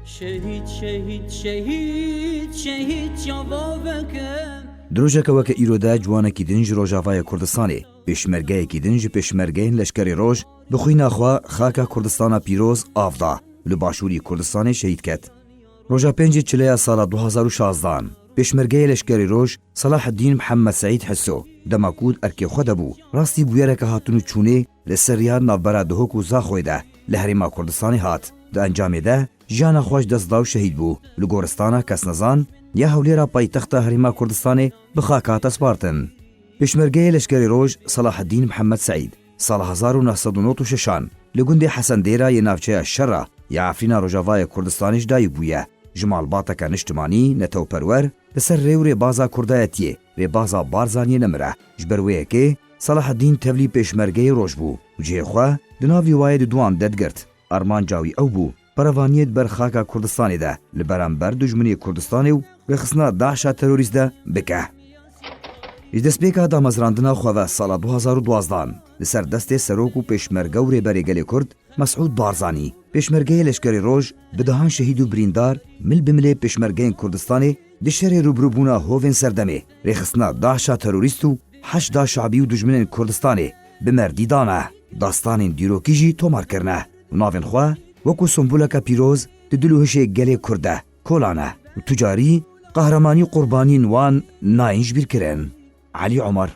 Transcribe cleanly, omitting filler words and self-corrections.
شهید شهید شهید شهید جوابکم دروژه که ایروده جوانکی دنج روژاوای کردستانی پیشمرگه کی دنج پیشمرگه لشکری روژ بخوی نخوا خاک کردستان پیروز آفدا لباشوری کردستان شهید کت روژا 5 چلی سال 2016 پیشمرگه لشکری روژ صلاح الدین محمد سعید حسو دماکود ارکی خود بو راستی بویره که هاتونو چونه لسریان نافبرا دهوکو زاخویده لحریما کردستانی هات ده انجام ده جانا خوش دست داو شهید بو لگورستانا کس نزان یا هولیرا پایتخت هریما کردستانی بخاکات اسپارتن پیشمرگه لشکری روژ صلاح الدین محمد سعید سال 1996 لگوندی حسن دیرا ی نافچه شره یا عفرینا روژاوای کردستانیش دایو بویه جمال باتا نشتمانی نتو پرور لسر ریو ری بازا کردایتیه ری بازا بارزانی نمره جبرویه که صلاح الدین تولی پیشمرگه روژ بو و جه خواه دناوی واید دوان ددگرت ارمان جاوی او بو پروانیت بر خاکا کردستانی ده لبرانبر دجمنی کردستانی و بخصنا داعشا تروریست ده بکه دست بیکا دا مزراندنا خواه سال 2012 لسر دست سروک و پیشمرگه و ریبری گلی کرد مسعود بارزانی پیشمرگه لشکری روژ بدهان شهید و بریندار مل بملی پیشمرگه کردستانی دشتر روبروبونا هوین سردمه ریخصنا داعشا تروریست و 8 شعبی و دجمنین کردستانی بمردی دانه داستان دیروکی جی تومار کرنه و ناوین خواه وکو سنبولک پیروز دلوهش گلی کرده کولانه و تجاری قهرمانی قربانی وان ناینج بیر کرن علی عمر